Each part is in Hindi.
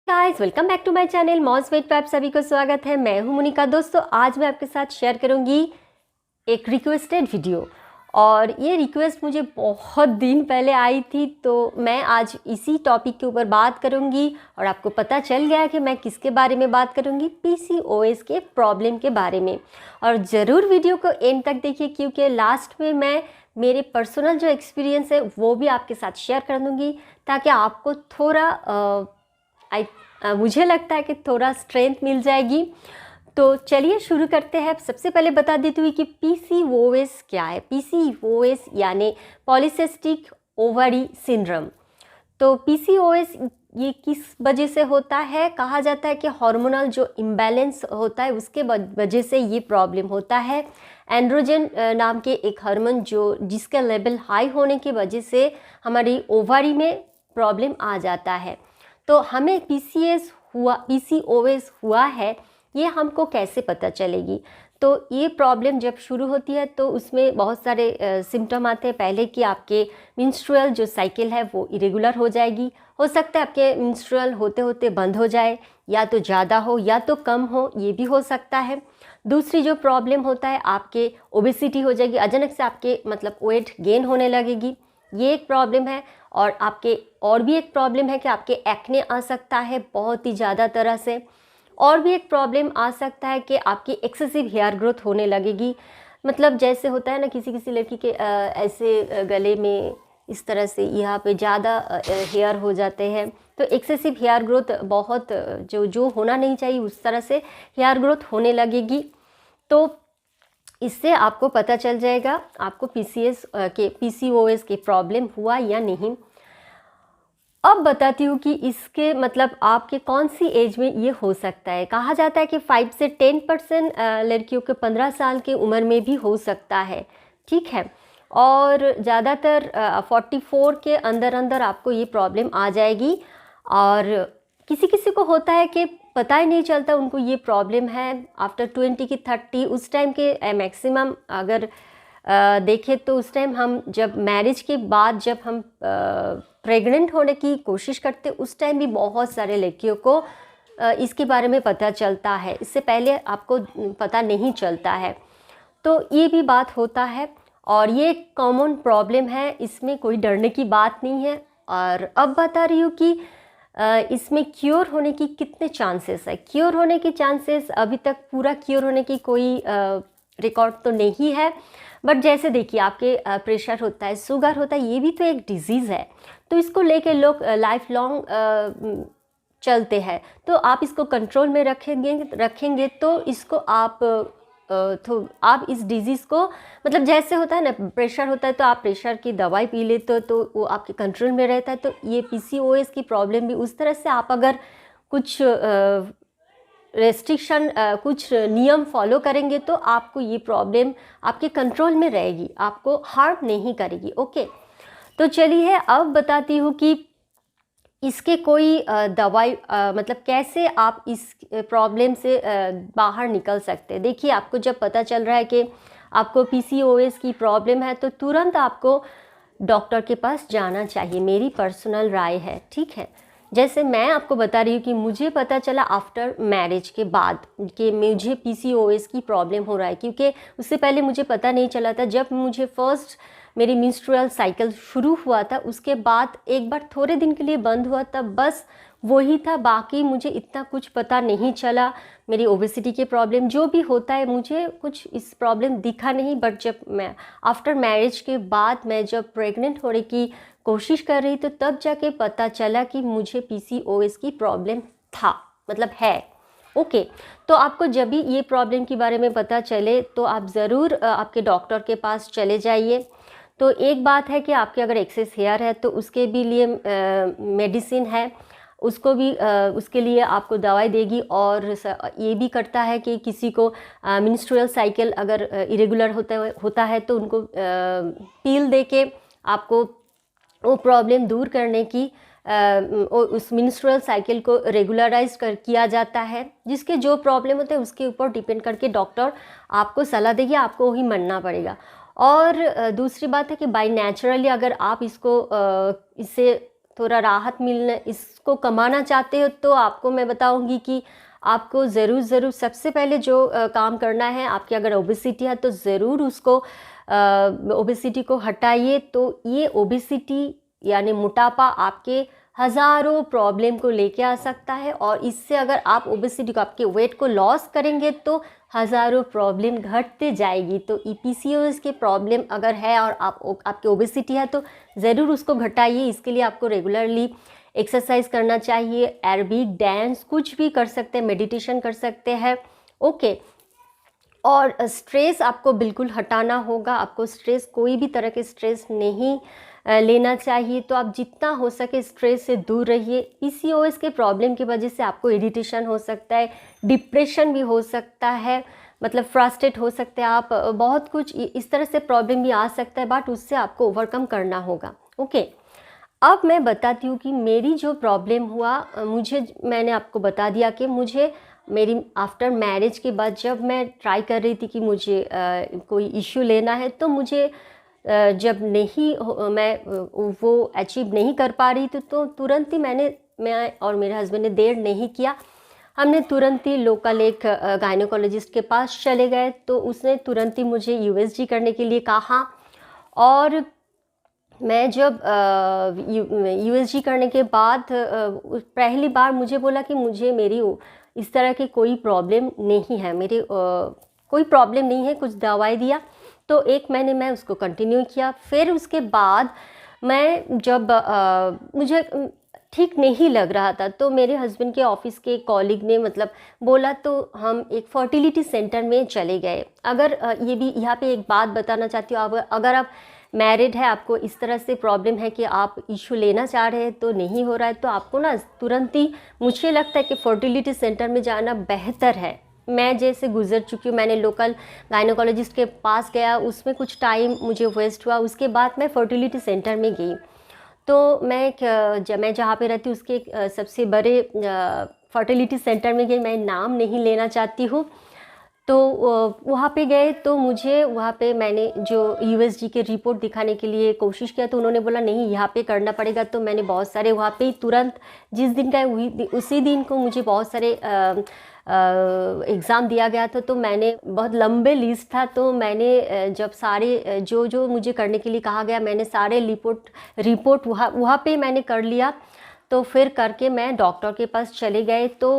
Guys welcome back to my channel मॉस वेट पे आप सभी को स्वागत है। मैं हूं मोनिका। दोस्तों आज मैं आपके साथ शेयर करूंगी एक रिक्वेस्टेड वीडियो, और ये रिक्वेस्ट मुझे बहुत दिन पहले आई थी, तो मैं आज इसी टॉपिक के ऊपर बात करूंगी। और आपको पता चल गया कि मैं किसके बारे में बात करूंगी, पीसीओएस के प्रॉब्लम के बारे में। और ज़रूर वीडियो को एंड तक देखिए, क्योंकि लास्ट में मैं मेरे पर्सनल जो एक्सपीरियंस है वो भी आपके साथ शेयर कर दूँगी, ताकि आपको थोड़ा मुझे लगता है कि थोड़ा स्ट्रेंथ मिल जाएगी। तो चलिए शुरू करते हैं। सबसे पहले बता देती हूँ कि पीसीओएस क्या है। पीसीओएस यानी पॉलीसिस्टिक ओवरी सिंड्रोम। तो पीसीओएस ये किस वजह से होता है? कहा जाता है कि हार्मोनल जो इम्बैलेंस होता है उसके वजह से ये प्रॉब्लम होता है। एंड्रोजन नाम के एक हार्मोन जिसका लेवल हाई होने की वजह से हमारी ओवरी में प्रॉब्लम आ जाता है। तो हमें पीसीओएस हुआ है, ये हमको कैसे पता चलेगी? तो ये प्रॉब्लम जब शुरू होती है तो उसमें बहुत सारे सिम्टम आते हैं। पहले कि आपके मेंस्ट्रुअल जो साइकिल है वो इरेगुलर हो जाएगी। हो सकता है आपके मेंस्ट्रुअल होते होते बंद हो जाए, या तो ज़्यादा हो या तो कम हो, ये भी हो सकता है। दूसरी जो प्रॉब्लम होता है, आपके ओबेसिटी हो जाएगी, अचानक से आपके मतलब वेट गेन होने लगेगी, ये एक प्रॉब्लम है। और भी एक प्रॉब्लम है कि आपके एक्ने आ सकता है बहुत ही ज़्यादा तरह से। और भी एक प्रॉब्लम आ सकता है कि आपकी एक्सेसिव हेयर ग्रोथ होने लगेगी। मतलब जैसे होता है ना, किसी किसी लड़की के ऐसे गले में इस तरह से यहाँ पे ज़्यादा हेयर हो जाते हैं, तो एक्सेसिव हेयर ग्रोथ बहुत जो होना नहीं चाहिए उस तरह से हेयर ग्रोथ होने लगेगी। तो इससे आपको पता चल जाएगा आपको पीसीओएस के प्रॉब्लम हुआ या नहीं। अब बताती हूँ कि इसके मतलब आपके कौन सी एज में ये हो सकता है। कहा जाता है कि 5 से 10% लड़कियों के 15 साल की उम्र में भी हो सकता है, ठीक है। और ज़्यादातर 44 के अंदर अंदर आपको ये प्रॉब्लम आ जाएगी। और किसी किसी को होता है कि पता ही नहीं चलता उनको ये प्रॉब्लम है। आफ्टर 20 की 30 उस टाइम के मैक्सिमम अगर देखें तो उस टाइम हम जब मैरिज के बाद जब हम प्रेग्नेंट होने की कोशिश करते, उस टाइम भी बहुत सारे लड़कियों को इसके बारे में पता चलता है। इससे पहले आपको पता नहीं चलता है। तो ये भी बात होता है, और ये कॉमन प्रॉब्लम है, इसमें कोई डरने की बात नहीं है। और अब बता रही हूँ कि इसमें क्योर होने की कितने चांसेस है। क्योर होने की चांसेस अभी तक पूरा क्योर होने की कोई रिकॉर्ड तो नहीं है, बट जैसे देखिए आपके प्रेशर होता है, शुगर होता है, ये भी तो एक डिजीज़ है। तो इसको लेके लोग लाइफ लॉन्ग चलते हैं। तो आप इसको कंट्रोल में रखेंगे तो इसको आप इस डिज़ीज़ को मतलब जैसे होता है ना, प्रेशर होता है तो आप प्रेशर की दवाई पी लेते हो तो वो आपके कंट्रोल में रहता है। तो ये पीसीओएस की प्रॉब्लम भी उस तरह से, आप अगर कुछ रेस्ट्रिक्शन कुछ नियम फॉलो करेंगे तो आपको ये प्रॉब्लम आपके कंट्रोल में रहेगी, आपको हार्म नहीं करेगी। ओके, तो चलिए अब बताती हूँ कि इसके कोई दवाई मतलब कैसे आप इस प्रॉब्लम से बाहर निकल सकते हैं। देखिए, आपको जब पता चल रहा है कि आपको पीसीओएस की प्रॉब्लम है तो तुरंत आपको डॉक्टर के पास जाना चाहिए, मेरी पर्सनल राय है, ठीक है। जैसे मैं आपको बता रही हूँ कि मुझे पता चला आफ्टर मैरिज के बाद कि मुझे पीसीओएस की प्रॉब्लम हो रहा है, क्योंकि उससे पहले मुझे पता नहीं चला था। जब मुझे फर्स्ट मेरी मेंस्ट्रुअल साइकिल शुरू हुआ था, उसके बाद एक बार थोड़े दिन के लिए बंद हुआ, तब बस वही था, बाकी मुझे इतना कुछ पता नहीं चला। मेरी ओबेसिटी के प्रॉब्लम जो भी होता है, मुझे कुछ इस प्रॉब्लम दिखा नहीं। बट जब मैं आफ्टर मैरिज के बाद मैं जब प्रेग्नेंट होने की कोशिश कर रही तो तब जाके पता चला कि मुझे पीसीओएस की प्रॉब्लम था, मतलब है। ओके, तो आपको जब भी ये प्रॉब्लम के बारे में पता चले तो आप ज़रूर आपके डॉक्टर के पास चले जाइए। तो एक बात है कि आपके अगर एक्सेस हेयर है तो उसके भी लिए मेडिसिन है, उसको भी उसके लिए आपको दवाई देगी। और ये भी करता है कि किसी को मेंस्ट्रुअल साइकिल अगर इरेगुलर होता है तो उनको पील दे के आपको वो प्रॉब्लम दूर करने की उस मेंस्ट्रुअल साइकिल को रेगुलराइज किया जाता है। जिसके जो प्रॉब्लम होते हैं उसके ऊपर डिपेंड करके डॉक्टर आपको सलाह देगी, आपको वही मानना पड़ेगा। और दूसरी बात है कि बाय नेचुरली अगर आप इससे थोड़ा राहत मिलना, इसको कमाना चाहते हो तो आपको मैं बताऊंगी कि आपको ज़रूर सबसे पहले जो काम करना है, आपकी अगर ओबेसिटी है तो ज़रूर उसको ओबेसिटी को हटाइए। तो ये ओबेसिटी यानी मोटापा आपके हज़ारों प्रॉब्लम को लेके आ सकता है, और इससे अगर आप ओबेसिटी को, आपके वेट को लॉस करेंगे तो हज़ारों प्रॉब्लम घटते जाएगी। तो पीसीओएस के प्रॉब्लम अगर है और आपकी ओबेसिटी है तो ज़रूर उसको घटाइए। इसके लिए आपको रेगुलरली एक्सरसाइज करना चाहिए, एरोबिक, डांस, कुछ भी कर सकते हैं, मेडिटेशन कर सकते हैं। ओके। और स्ट्रेस आपको बिल्कुल हटाना होगा। आपको स्ट्रेस, कोई भी तरह के स्ट्रेस नहीं लेना चाहिए। तो आप जितना हो सके स्ट्रेस से दूर रहिए। पीसीओएस के प्रॉब्लम की वजह से आपको इरिटेशन हो सकता है, डिप्रेशन भी हो सकता है, मतलब फ्रस्ट्रेट हो सकते हैं आप, बहुत कुछ इस तरह से प्रॉब्लम भी आ सकता है, बट उससे आपको ओवरकम करना होगा। ओके। अब मैं बताती हूँ कि मेरी जो प्रॉब्लम हुआ, मैंने आपको बता दिया कि मुझे मेरी आफ्टर मैरिज के बाद जब मैं ट्राई कर रही थी कि मुझे कोई इश्यू लेना है, तो मुझे जब मैं वो अचीव नहीं कर पा रही थी, तो तुरंत ही मैं और मेरे हस्बैंड ने देर नहीं किया। हमने तुरंत ही लोकल एक गायनोकोलॉजिस्ट के पास चले गए। तो उसने तुरंत ही मुझे यूएसजी करने के लिए कहा, और मैं जब यूएसजी करने के बाद पहली बार मुझे बोला कि मुझे मेरी इस तरह की कोई प्रॉब्लम नहीं है, मेरी कोई प्रॉब्लम नहीं है। कुछ दवाई दिया, तो 1 महीने मैं उसको कंटिन्यू किया। फिर उसके बाद मैं जब मुझे ठीक नहीं लग रहा था, तो मेरे हस्बैंड के ऑफिस के कॉलीग ने मतलब बोला, तो हम एक फर्टिलिटी सेंटर में चले गए। अगर ये भी यहाँ पे एक बात बताना चाहती हूँ, अगर आप मैरिड है, आपको इस तरह से प्रॉब्लम है कि आप इशू लेना चाह रहे हैं तो नहीं हो रहा है, तो आपको ना तुरंत ही, मुझे लगता है कि फर्टिलिटी सेंटर में जाना बेहतर है। मैं जैसे गुजर चुकी हूँ, मैंने लोकल गायनोकोलॉजिस्ट के पास गया, उसमें कुछ टाइम मुझे वेस्ट हुआ, उसके बाद मैं फर्टिलिटी सेंटर में गई। तो मैं जहाँ पे रहती हूँ उसके सबसे बड़े फर्टिलिटी सेंटर में गई, मैं नाम नहीं लेना चाहती हूँ। तो वहाँ पे गए, तो मुझे वहाँ पे मैंने जो यूएसजी के रिपोर्ट दिखाने के लिए कोशिश किया, तो उन्होंने बोला नहीं यहाँ पे करना पड़ेगा। तो मैंने बहुत सारे वहाँ पे तुरंत जिस दिन का उसी दिन को मुझे बहुत सारे एग्ज़ाम दिया गया था। तो मैंने बहुत लंबे लिस्ट था, तो मैंने जब सारे जो मुझे करने के लिए कहा गया, मैंने सारे रिपोर्ट वहाँ पे मैंने कर लिया। तो फिर करके मैं डॉक्टर के पास चले गए। तो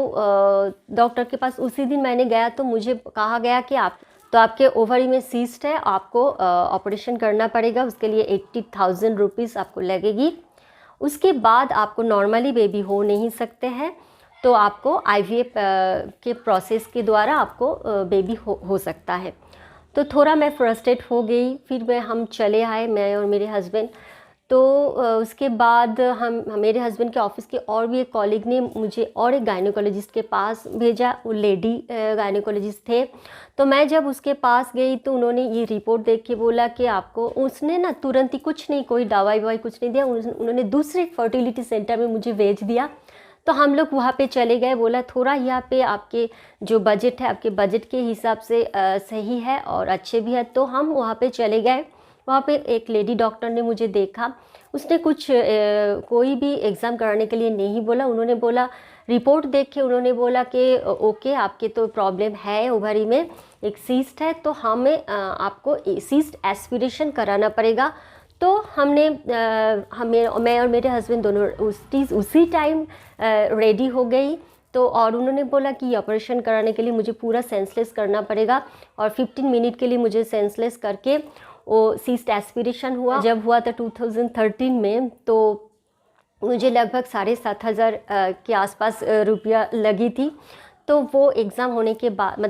डॉक्टर के पास उसी दिन मैंने गया, तो मुझे कहा गया कि आपके ओवरी में सिस्ट है, आपको ऑपरेशन करना पड़ेगा, उसके लिए 80,000 रुपीज़ आपको लगेगी। उसके बाद आपको नॉर्मली बेबी हो नहीं सकते हैं, तो आपको आईवीएफ के प्रोसेस के द्वारा आपको बेबी हो सकता है। तो थोड़ा मैं फ्रस्ट्रेट हो गई। फिर हम चले आए, मैं और मेरे हस्बैंड। तो उसके बाद मेरे हस्बैंड के ऑफिस के और भी एक कॉलीग ने मुझे और एक गायनोकोलॉजिस्ट के पास भेजा। वो लेडी गायनोकोलॉजिस्ट थे। तो मैं जब उसके पास गई, तो उन्होंने ये रिपोर्ट देख के बोला कि आपको, उसने ना तुरंत ही कुछ नहीं, कोई दवाई कुछ नहीं दिया, उन्होंने दूसरे फर्टिलिटी सेंटर में मुझे भेज दिया। तो हम लोग वहाँ पे चले गए। बोला थोड़ा यहाँ पे आपके जो बजट है, आपके बजट के हिसाब से सही है और अच्छे भी है। तो हम वहाँ पे चले गए। वहाँ पे एक लेडी डॉक्टर ने मुझे देखा। उसने कोई भी एग्ज़ाम कराने के लिए नहीं बोला। उन्होंने बोला, रिपोर्ट देख के उन्होंने बोला कि ओके, आपके तो प्रॉब्लम है, ओवरी में एक सिस्ट है, तो आपको सिस्ट एस्पिरेशन कराना पड़ेगा। तो मैं और मेरे हस्बैंड दोनों उसी टाइम रेडी हो गई। तो और उन्होंने बोला कि ऑपरेशन कराने के लिए मुझे पूरा सेंसलेस करना पड़ेगा, और 15 मिनट के लिए मुझे सेंसलेस करके वो सिस्ट एस्पिरेशन हुआ। जब हुआ था 2013 में, तो मुझे लगभग 7,500 के आसपास रुपया लगी थी। तो वो एग्ज़ाम होने के बाद,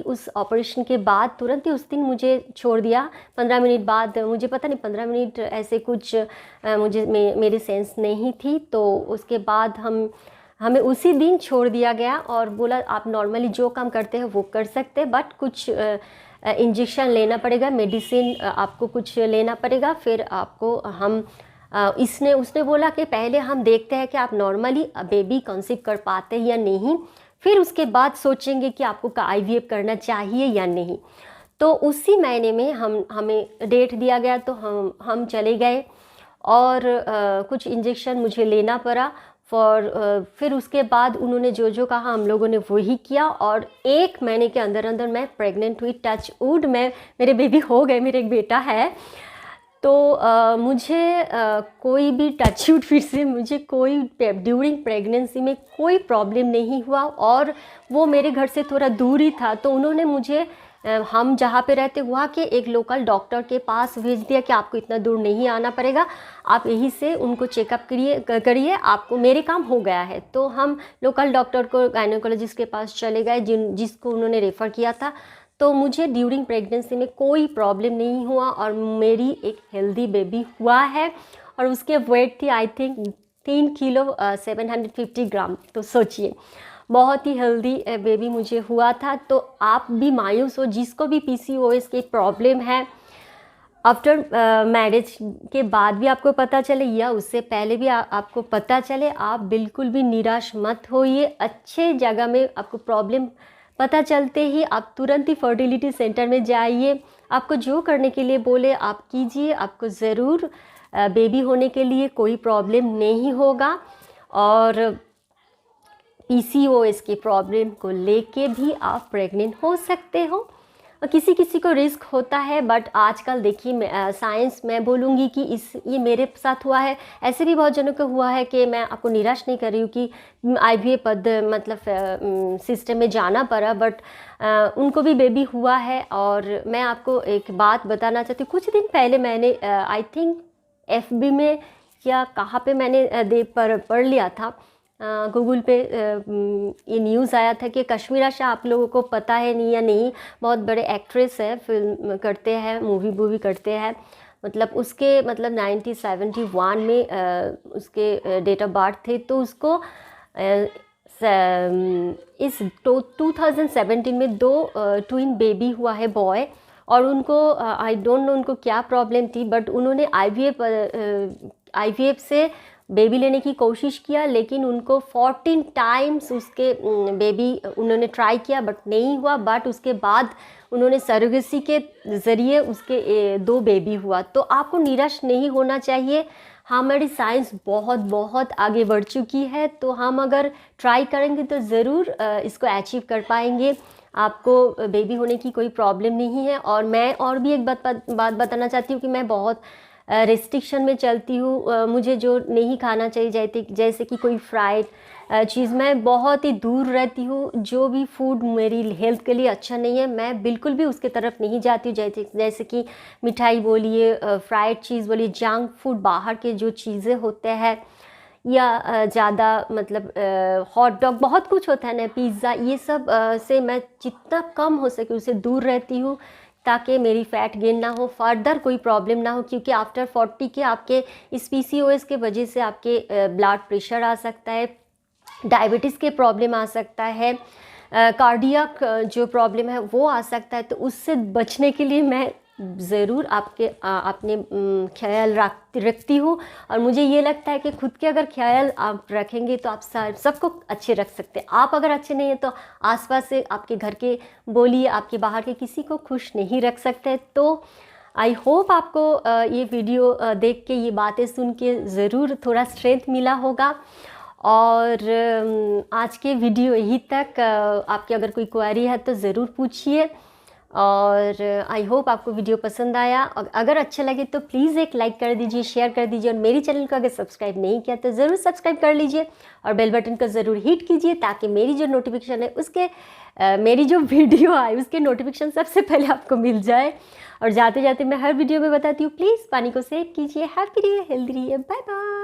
उस ऑपरेशन के बाद तुरंत ही उस दिन मुझे छोड़ दिया। 15 मिनट बाद, मुझे पता नहीं 15 मिनट ऐसे कुछ मेरी सेंस नहीं थी। तो उसके बाद हमें उसी दिन छोड़ दिया गया और बोला आप नॉर्मली जो काम करते हैं वो कर सकते हैं, बट कुछ इंजेक्शन लेना पड़ेगा, मेडिसिन आपको कुछ लेना पड़ेगा। फिर आपको उसने बोला कि पहले हम देखते हैं कि आप नॉर्मली बेबी कंसीव कर पाते हैं या नहीं, फिर उसके बाद सोचेंगे कि आपको आईवीएफ करना चाहिए या नहीं। तो उसी महीने में हमें डेट दिया गया, तो हम चले गए। और कुछ इंजेक्शन मुझे लेना पड़ा फिर उसके बाद उन्होंने जो जो कहा हम लोगों ने वही किया और 1 महीने के अंदर अंदर मैं प्रेग्नेंट हुई। टच वुड मेरे बेबी हो गए, मेरे एक बेटा है। तो मुझे कोई भी टच वुड फिर से मुझे कोई ड्यूरिंग प्रेगनेंसी में कोई प्रॉब्लम नहीं हुआ और वो मेरे घर से थोड़ा दूर ही था, तो उन्होंने मुझे हम जहाँ पे रहते वहाँ के एक लोकल डॉक्टर के पास भेज दिया कि आपको इतना दूर नहीं आना पड़ेगा, आप यहीं से उनको चेकअप करिए, आपको मेरे काम हो गया है। तो हम लोकल डॉक्टर को गायनेकोलॉजिस्ट के पास चले गए जिसको उन्होंने रेफ़र किया था। तो मुझे ड्यूरिंग प्रेगनेंसी में कोई प्रॉब्लम नहीं हुआ और मेरी एक हेल्दी बेबी हुआ है और उसके वेट थी आई थिंक 3 किलो 750 ग्राम। तो सोचिए बहुत ही हेल्दी बेबी मुझे हुआ था। तो आप भी मायूस हो, जिसको भी PCOS की प्रॉब्लम है, आफ्टर मैरिज के बाद भी आपको पता चले या उससे पहले भी आपको पता चले, आप बिल्कुल भी निराश मत होइए। अच्छे जगह में आपको प्रॉब्लम पता चलते ही आप तुरंत ही फर्टिलिटी सेंटर में जाइए। आपको जो करने के लिए बोले आप कीजिए, आपको ज़रूर बेबी होने के लिए कोई प्रॉब्लम नहीं होगा। और PCOS की प्रॉब्लम को लेके भी आप प्रेग्नेंट हो सकते हो। किसी किसी को रिस्क होता है, बट आजकल देखिए साइंस मैं बोलूँगी कि ये मेरे साथ हुआ है, ऐसे भी बहुत जनों को हुआ है कि मैं आपको निराश नहीं कर रही हूँ कि IVF मतलब सिस्टम में जाना पड़ा, बट उनको भी बेबी हुआ है। और मैं आपको एक बात बताना चाहती हूँ, कुछ दिन पहले मैंने आई थिंक FB में या कहाँ पे मैंने पढ़ लिया था, गूगल पे ये न्यूज़ आया था कि कश्मीरा शाह, आप लोगों को पता है नहीं या नहीं, बहुत बड़े एक्ट्रेस है, फिल्म करते हैं, मूवी करते हैं। मतलब उसके 1971 में उसके डेट ऑफ बर्थ थे, तो उसको इस 2017 में 2 ट्विन बेबी हुआ है, बॉय। और उनको आई डोंट नो उनको क्या प्रॉब्लम थी, बट उन्होंने IVF से बेबी लेने की कोशिश किया, लेकिन उनको 14 टाइम्स उसके बेबी उन्होंने ट्राई किया बट नहीं हुआ। बट उसके बाद उन्होंने सरोगेसी के ज़रिए उसके 2 बेबी हुआ। तो आपको निराश नहीं होना चाहिए, हमारी साइंस बहुत बहुत आगे बढ़ चुकी है, तो हम अगर ट्राई करेंगे तो ज़रूर इसको अचीव कर पाएंगे। आपको बेबी होने की कोई प्रॉब्लम नहीं है। और मैं और भी एक बात बताना चाहती हूँ कि मैं बहुत रेस्ट्रिक्शन में चलती हूँ। मुझे जो नहीं खाना चाहिए जैसे कि कोई फ्राइड चीज़, मैं बहुत ही दूर रहती हूँ। जो भी फूड मेरी हेल्थ के लिए अच्छा नहीं है, मैं बिल्कुल भी उसके तरफ नहीं जाती हूँ। जैसे कि मिठाई बोलिए, फ्राइड चीज़ बोलिए, जंक फूड, बाहर के जो चीज़ें होते हैं, या ज़्यादा मतलब हॉट डॉग, बहुत कुछ होता है ना, पिज़्ज़ा, ये सब से मैं जितना कम हो सके उससे दूर रहती हूँ, ताकि मेरी फ़ैट गेन ना हो, फर्दर कोई प्रॉब्लम ना हो। क्योंकि आफ्टर 40 के आपके इस PCOS के वजह से आपके ब्लड प्रेशर आ सकता है, डायबिटीज़ के प्रॉब्लम आ सकता है, कार्डियक जो प्रॉब्लम है वो आ सकता है। तो उससे बचने के लिए मैं ज़रूर अपने ख्याल रखती हूँ। और मुझे ये लगता है कि खुद के अगर ख्याल आप रखेंगे तो आप सबको अच्छे रख सकते हैं। आप अगर अच्छे नहीं हैं तो आसपास से आपके घर के बोलिए, आपके बाहर के किसी को खुश नहीं रख सकते। तो आई होप आपको ये वीडियो देख के, ये बातें सुन के ज़रूर थोड़ा स्ट्रेंथ मिला होगा। और आज के वीडियो यहीं तक। आपकी अगर कोई क्वेरी है तो ज़रूर पूछिए। और आई होप आपको वीडियो पसंद आया। अगर अच्छा लगे तो प्लीज़ एक लाइक कर दीजिए, शेयर कर दीजिए, और मेरी चैनल को अगर सब्सक्राइब नहीं किया तो ज़रूर सब्सक्राइब कर लीजिए और बेल बटन को ज़रूर हिट कीजिए, ताकि मेरी जो नोटिफिकेशन है उसके मेरी जो वीडियो आए उसके नोटिफिकेशन सबसे पहले आपको मिल जाए। और जाते जाते मैं हर वीडियो में बताती हूँ, प्लीज़ पानी को सेव कीजिए। हैप्पी रहिए, हेल्दी रहिए, बाय बाय।